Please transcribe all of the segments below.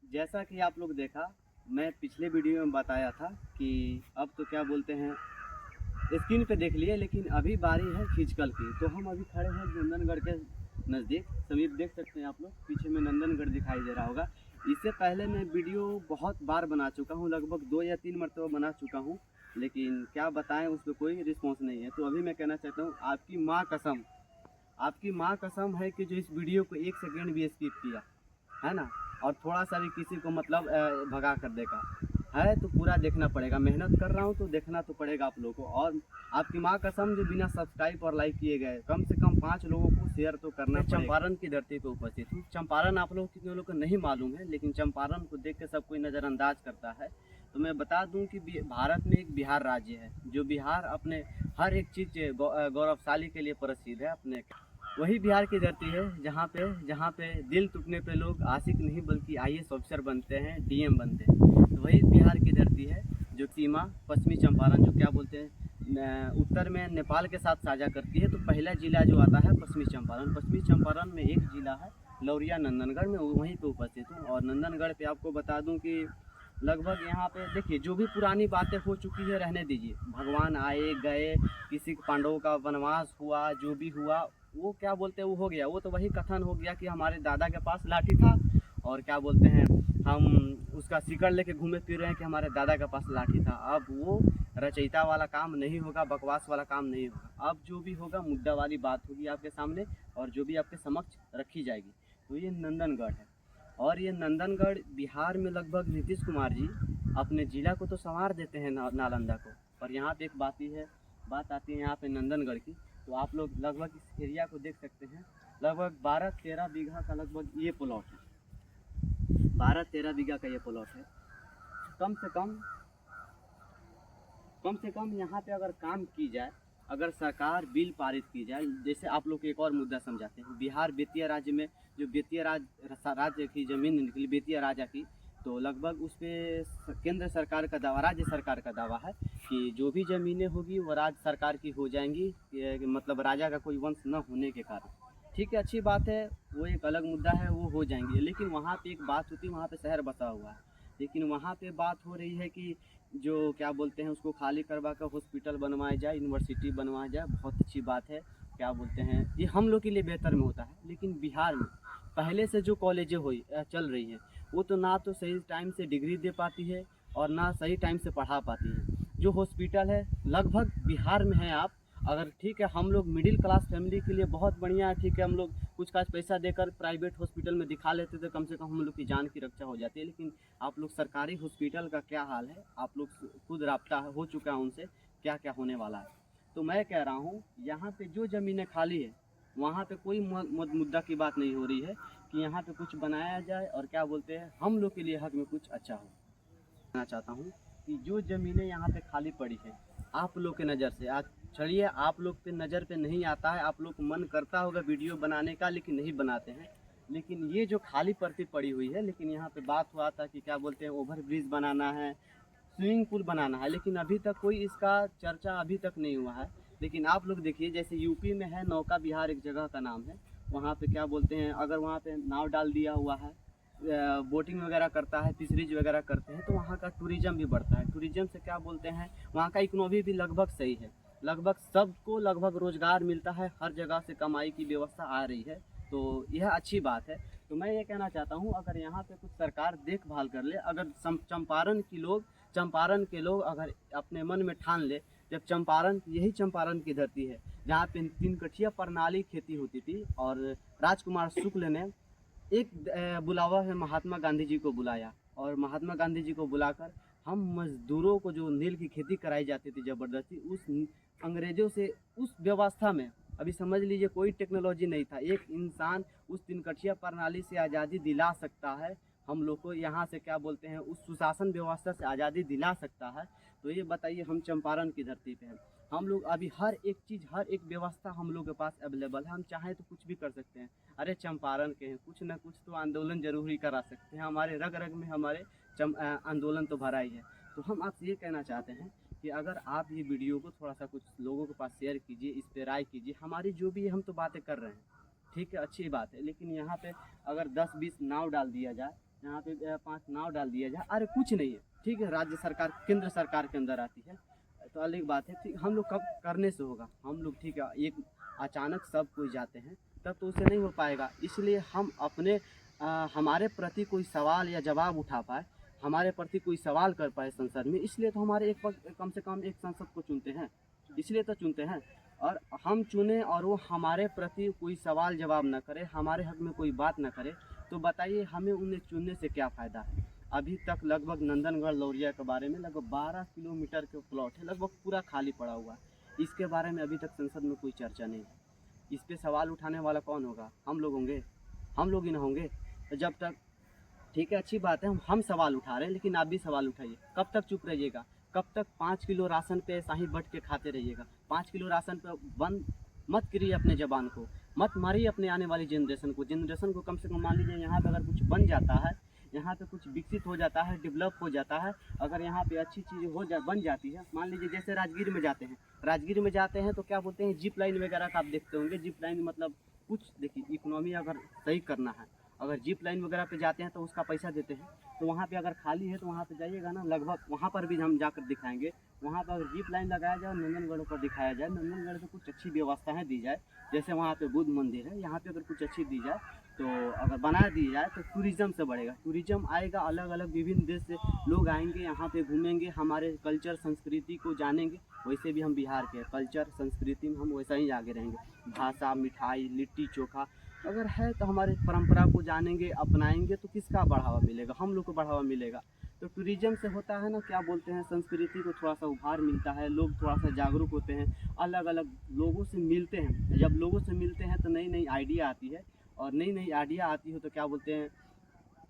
जैसा कि आप लोग देखा, मैं पिछले वीडियो में बताया था कि अब तो क्या बोलते हैं, स्क्रीन पे देख लिए, लेकिन अभी बारी है फिजिकल की। तो हम अभी खड़े हैं नंदनगढ़ के नज़दीक, समीप देख सकते हैं आप लोग, पीछे में नंदनगढ़ दिखाई दे रहा होगा। इससे पहले मैं वीडियो बहुत बार बना चुका हूँ, लगभग 2 या 3 मरतबा बना चुका हूँ, लेकिन क्या बताएं, उस पर कोई रिस्पॉन्स नहीं है। तो अभी मैं कहना चाहता हूँ, आपकी माँ कसम है कि जो इस वीडियो को 1 सेकेंड भी स्किप किया है ना, और थोड़ा सा भी किसी को मतलब भगा कर देगा है, तो पूरा देखना पड़ेगा। मेहनत कर रहा हूँ तो देखना तो पड़ेगा आप लोगों को। और आपकी माँ कसम, जो बिना सब्सक्राइब और लाइक किए गए, कम से कम 5 लोगों को शेयर तो करना पड़ेगा। चंपारण की धरती पर उपस्थित हूँ। चंपारण आप लोग कितने लोगों को नहीं मालूम है, लेकिन चंपारण को देख के सब कोई नज़रअंदाज करता है। तो मैं बता दूं कि भारत में एक बिहार राज्य है, जो बिहार अपने हर एक चीज़ गौरवशाली के लिए प्रसिद्ध है। अपने वही बिहार की धरती है जहाँ पे दिल टूटने पे लोग आशिक नहीं बल्कि आईएएस ऑफिसर बनते हैं, डीएम बनते हैं। तो वही बिहार की धरती है, जो सीमा पश्चिमी चंपारण, जो क्या बोलते हैं, उत्तर में नेपाल के साथ साझा करती है। तो पहला जिला जो आता है पश्चिमी चंपारण। पश्चिमी चंपारण में एक जिला है लौरिया, नंदनगढ़ में, वहीं पे उपस्थित हूँ। और नंदनगढ़ पे आपको बता दूं कि लगभग यहाँ पे देखिए, जो भी पुरानी बातें हो चुकी है रहने दीजिए। भगवान आए गए, किसी पांडवों का वनवास हुआ, जो भी हुआ वो क्या बोलते हैं, वो हो गया। वो तो वही कथन हो गया कि हमारे दादा के पास लाठी था, और क्या बोलते हैं, हम उसका सिकड़ लेके घूमे फिर रहे हैं कि हमारे दादा के पास लाठी था। अब वो रचयिता वाला काम नहीं होगा, बकवास वाला काम नहीं होगा। अब जो भी होगा मुद्दा वाली बात होगी आपके सामने, और जो भी आपके समक्ष रखी जाएगी। तो ये नंदनगढ़ है, और ये नंदनगढ़ बिहार में लगभग नीतीश कुमार जी अपने ज़िला को तो संवार देते हैं, नालंदा को। पर यहाँ पे एक बात आती है यहाँ पे नंदनगढ़ की। तो आप लोग लगभग इस एरिया को देख सकते हैं, लगभग 12-13 बीघा का लगभग ये प्लॉट है। 12-13 बीघा का ये प्लॉट है। कम से कम यहाँ पे अगर काम की जाए, अगर सरकार बिल पारित की जाए, जैसे आप लोग को एक और मुद्दा समझाते हैं। बिहार बेतिया राज्य में, जो बेतिया राज्य की ज़मीन निकली बेतिया राजा की, तो लगभग उस पर केंद्र सरकार का दावा, राज्य सरकार का दावा है कि जो भी ज़मीनें होगी वो राज्य सरकार की हो जाएंगी, मतलब राजा का कोई वंश न होने के कारण। ठीक है, अच्छी बात है, वो एक अलग मुद्दा है, वो हो जाएंगे। लेकिन वहाँ पे एक बात होती है, वहाँ पे शहर बसा हुआ है, लेकिन वहाँ पे बात हो रही है कि जो क्या बोलते हैं, उसको खाली करवा कर हॉस्पिटल बनवाया जाए, यूनिवर्सिटी बनवाया जाए। बहुत अच्छी बात है, क्या बोलते हैं, ये हम लोग के लिए बेहतर में होता है। लेकिन बिहार में पहले से जो कॉलेजें चल रही हैं, वो तो ना तो सही टाइम से डिग्री दे पाती है, और ना सही टाइम से पढ़ा पाती है। जो हॉस्पिटल है लगभग बिहार में है। आप अगर ठीक है, हम लोग मिडिल क्लास फैमिली के लिए बहुत बढ़िया है, ठीक है, हम लोग कुछ का पैसा देकर प्राइवेट हॉस्पिटल में दिखा लेते तो कम से कम हम लोग की जान की रक्षा हो जाती है। लेकिन आप लोग सरकारी हॉस्पिटल का क्या हाल है, आप लोग खुद राब्ता हो चुका है उनसे, क्या क्या होने वाला है। तो मैं कह रहा हूँ, यहाँ पे जो ज़मीनें खाली है, वहाँ पे कोई मुद्दा की बात नहीं हो रही है कि यहाँ पे कुछ बनाया जाए, और क्या बोलते हैं, हम लोग के लिए हक में कुछ अच्छा हो। कहना चाहता हूँ कि जो ज़मीनें यहाँ पे खाली पड़ी है, आप लोग के नज़र से आज चलिए, आप लोग पे नज़र पे नहीं आता है, आप लोग को मन करता होगा वीडियो बनाने का, लेकिन नहीं बनाते हैं। लेकिन ये जो खाली पड़ी हुई है, लेकिन यहाँ पे बात हुआ था कि क्या बोलते हैं, ओवर ब्रिज बनाना है, स्विमिंग पूल बनाना है, लेकिन अभी तक कोई इसका चर्चा अभी तक नहीं हुआ है। लेकिन आप लोग देखिए, जैसे यूपी में है नौका विहार, एक जगह का नाम है, वहाँ पे क्या बोलते हैं, अगर वहाँ पे नाव डाल दिया हुआ है, बोटिंग वगैरह करता है, फिशरीज वगैरह करते हैं, तो वहाँ का टूरिज़्म भी बढ़ता है। टूरिज़्म से क्या बोलते हैं, वहाँ का इकोनॉमी भी लगभग सही है, लगभग सबको लगभग रोज़गार मिलता है, हर जगह से कमाई की व्यवस्था आ रही है। तो यह अच्छी बात है। तो मैं ये कहना चाहता हूँ, अगर यहाँ पे कुछ सरकार देखभाल कर ले, अगर चंपारण के लोग अगर अपने मन में ठान ले, जब चंपारण, यही चंपारण की धरती है जहाँ पे 3 कठिया प्रणाली खेती होती थी, और राजकुमार शुक्ल ने एक बुलावा है, महात्मा गांधी जी को बुलाया, और महात्मा गांधी जी को बुलाकर हम मजदूरों को, जो नील की खेती कराई जाती थी ज़बरदस्ती, उस अंग्रेज़ों से, उस व्यवस्था में, अभी समझ लीजिए कोई टेक्नोलॉजी नहीं था, एक इंसान उस 3 कठिया प्रणाली से आज़ादी दिला सकता है हम लोग को, यहाँ से क्या बोलते हैं, उस सुशासन व्यवस्था से आज़ादी दिला सकता है। तो ये बताइए, हम चंपारण की धरती पे हैं, हम लोग अभी हर एक चीज़, हर एक व्यवस्था हम लोग के पास अवेलेबल है, हम चाहें तो कुछ भी कर सकते हैं। अरे चंपारण के हैं, कुछ ना कुछ तो आंदोलन जरूर ही करा सकते हैं, हमारे रग रग में हमारे आंदोलन तो भरा ही है। तो हम आपसे ये कहना चाहते हैं कि अगर आप ये वीडियो को थोड़ा सा कुछ लोगों के पास शेयर कीजिए, इस पर राय कीजिए। हमारी जो भी हम तो बातें कर रहे हैं, ठीक है, अच्छी बात है, लेकिन यहाँ पे अगर 10-20 नाव डाल दिया जाए, यहाँ पे 5 नाव डाल दिया जाए, अरे कुछ नहीं है, ठीक है, राज्य सरकार केंद्र सरकार के अंदर आती है तो अलग बात है, ठीक, हम लोग कब करने से होगा, हम लोग ठीक है एक अचानक सब कोई जाते हैं तब तो उसे नहीं हो पाएगा। इसलिए हम अपने हमारे प्रति कोई सवाल या जवाब उठा पाए, हमारे प्रति कोई सवाल कर पाए संसद में, इसलिए तो हमारे एक कम से कम एक सांसद को चुनते हैं, इसलिए तो चुनते हैं। और हम चुने और वो हमारे प्रति कोई सवाल जवाब ना करे, हमारे हक में कोई बात ना करे, तो बताइए हमें उन्हें चुनने से क्या फ़ायदा है। अभी तक लगभग नंदनगढ़ लौरिया के बारे में लगभग 12 किलोमीटर के प्लॉट है, लगभग पूरा खाली पड़ा हुआ है, इसके बारे में अभी तक संसद में कोई चर्चा नहीं है। इस पे सवाल उठाने वाला कौन होगा? हम लोग होंगे, हम लोग ही ना होंगे। तो जब तक, ठीक है अच्छी बात है, हम सवाल उठा रहे हैं, लेकिन आप भी सवाल उठाइए। कब तक चुप रहिएगा? कब तक 5 किलो राशन पे ऐसा ही बट के खाते रहिएगा? 5 किलो राशन पे बंद मत करिए अपने ज़बान को, मत मारिए अपने आने वाली जनरेशन को कम से कम मान लीजिए यहाँ पे अगर कुछ बन जाता है, यहाँ पे कुछ विकसित हो जाता है, डेवलप हो जाता है, अगर यहाँ पे अच्छी चीज़ बन जाती है, मान लीजिए जैसे राजगीर में जाते हैं, राजगीर में जाते हैं तो क्या बोलते हैं, जिप लाइन वगैरह का आप देखते होंगे। जिप लाइन मतलब कुछ देखिए, इकोनॉमी अगर सही करना है, अगर जिप लाइन वगैरह पे जाते हैं तो उसका पैसा देते हैं, तो वहाँ पे अगर खाली है तो वहाँ पे जाइएगा ना, लगभग वहाँ पर भी हम जाकर दिखाएंगे। वहाँ पर अगर जिप लाइन लगाया जाए, नंदनगढ़ पर दिखाया जाए, नंदनगढ़ से कुछ अच्छी व्यवस्थाएँ दी जाए, जैसे वहाँ पे बुद्ध मंदिर है, यहाँ पे अगर कुछ अच्छी दी जाए तो अगर बना दी जाए तो टूरिज़्म से बढ़ेगा, टूरिज़्म आएगा, अलग अलग विभिन्न देश से लोग आएंगे, यहाँ पे घूमेंगे, हमारे कल्चर संस्कृति को जानेंगे। वैसे भी हम बिहार के कल्चर संस्कृति में हम वैसा ही आगे रहेंगे। भाषा, मिठाई, लिट्टी चोखा अगर है तो हमारे परंपरा को जानेंगे, अपनाएंगे, तो किसका बढ़ावा मिलेगा? हम लोग को बढ़ावा मिलेगा। तो टूरिज़्म से होता है ना, क्या बोलते हैं, संस्कृति को थोड़ा सा उभार मिलता है, लोग थोड़ा सा जागरूक होते हैं, अलग अलग लोगों से मिलते हैं। जब लोगों से मिलते हैं तो नई नई आइडिया आती है, और नई नई आइडिया आती है तो क्या बोलते हैं,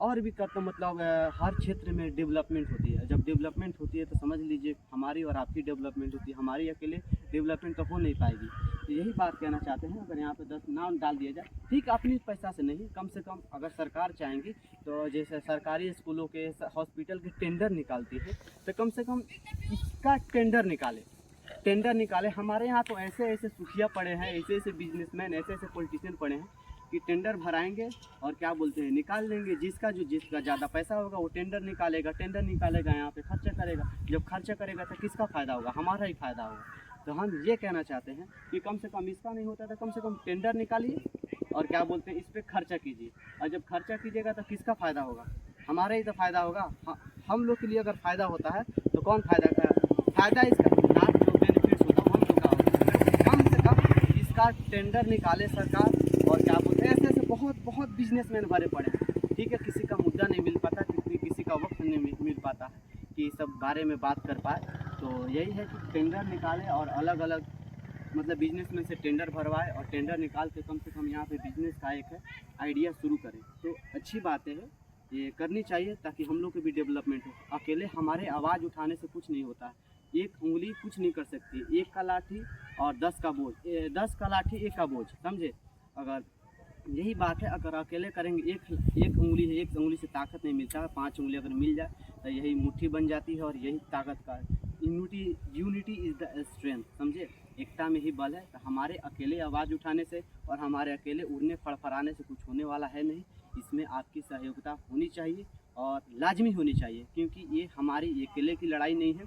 और भी करते मतलब हर क्षेत्र में डेवलपमेंट होती है। जब डेवलपमेंट होती है तो समझ लीजिए हमारी और आपकी डेवलपमेंट होती है, हमारी अकेले डेवलपमेंट तो हो नहीं पाएगी। तो यही बात कहना चाहते हैं, अगर यहाँ पे 10 नाम डाल दिया जाए, ठीक, अपनी पैसा से नहीं, कम से कम अगर सरकार चाहेंगी तो जैसे सरकारी स्कूलों के, हॉस्पिटल के टेंडर निकालती है, तो कम से कम इसका टेंडर निकाले। हमारे यहाँ तो ऐसे ऐसे सुखिया पड़े हैं, ऐसे ऐसे बिजनेसमैन, ऐसे ऐसे पॉलिटिशियन पड़े हैं कि टेंडर भराएंगे और क्या बोलते हैं, निकाल लेंगे। जिसका ज़्यादा पैसा होगा वो टेंडर निकालेगा, यहाँ पे खर्चा करेगा। जब खर्चा करेगा तो किसका फ़ायदा होगा? हमारा ही फ़ायदा होगा। तो हम ये कहना चाहते हैं कि कम से कम इसका नहीं होता तो कम से कम टेंडर निकालिए और क्या बोलते हैं, इस पर खर्चा कीजिए। और जब खर्चा कीजिएगा तो किसका फ़ायदा होगा? हमारा ही तो फ़ायदा होगा। हम लोग के लिए अगर फ़ायदा होता है तो कौन फ़ायदा इसका ना, जो बेनिफिट्स होता है हम लोग का होगा। कम से कम इसका टेंडर निकाले सरकार, और क्या बोलते हैं, ऐसे ऐसे बहुत बिजनेसमैन भरे पड़े हैं, ठीक है, किसी का मुद्दा नहीं मिल पाता, किसी का वक्त नहीं मिल पाता है कि इस सब बारे में बात कर पाए। तो यही है कि टेंडर निकाले और अलग अलग मतलब बिजनेसमैन से टेंडर भरवाए, और टेंडर निकाल के कम से कम यहाँ पे बिजनेस का एक है आइडिया शुरू करें। तो अच्छी बात है, ये करनी चाहिए ताकि हम लोग की भी डेवलपमेंट हो। अकेले हमारे आवाज़ उठाने से कुछ नहीं होता है, एक उंगली कुछ नहीं कर सकती, एक का लाठी और 10 का बोझ, 10 का लाठी एक का बोझ, समझे। अगर यही बात है, अगर अकेले करेंगे, एक उंगली है, एक उंगली से ताकत नहीं मिलता है, 5 उंगली अगर मिल जाए तो यही मुट्ठी बन जाती है, और यही ताकत का यूनिटी इज़ द स्ट्रेंथ, समझे। एकता में ही बल है। तो हमारे अकेले आवाज़ उठाने से और हमारे अकेले उड़ने फड़फड़ाने से कुछ होने वाला है नहीं। इसमें आपकी सहयोगिता होनी चाहिए और लाजमी होनी चाहिए, क्योंकि ये हमारी अकेले की लड़ाई नहीं है,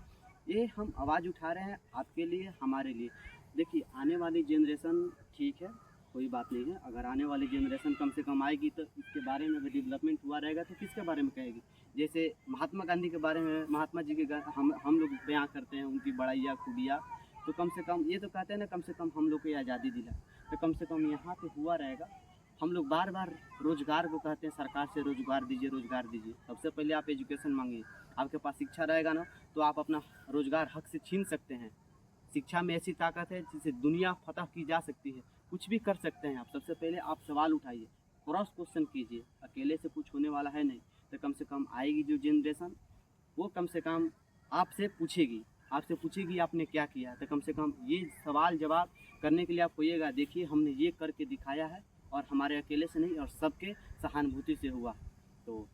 ये हम आवाज़ उठा रहे हैं आपके लिए, हमारे लिए। देखिए आने वाली जनरेशन, ठीक है कोई बात नहीं है, अगर आने वाली जनरेशन कम से कम आएगी तो इसके बारे में अगर डेवलपमेंट हुआ रहेगा तो किसके बारे में कहेगी। जैसे महात्मा गांधी के बारे में, महात्मा जी के हम लोग बयां करते हैं उनकी बड़ाइयाँ खूबियाँ, तो कम से कम ये तो कहते हैं ना, कम से कम हम लोग को आज़ादी दिला, तो कम से कम यहाँ पे हुआ रहेगा। हम लोग बार बार रोज़गार को कहते हैं, सरकार से रोज़गार दीजिए, रोज़गार दीजिए। सबसे पहले आप एजुकेशन मांगिए, आपके पास शिक्षा रहेगा ना तो आप अपना रोज़गार हक से छीन सकते हैं। शिक्षा में ऐसी ताकत है जिसे दुनिया फतह की जा सकती है, कुछ भी कर सकते हैं आप। सबसे पहले आप सवाल उठाइए, क्रॉस क्वेश्चन कीजिए, अकेले से कुछ होने वाला है नहीं। तो कम से कम आएगी जो जनरेशन, वो कम से कम आपसे पूछेगी आपने क्या किया। तो कम से कम ये सवाल जवाब करने के लिए आप होइएगा, देखिए हमने ये करके दिखाया है, और हमारे अकेले से नहीं और सबके सहानुभूति से हुआ। तो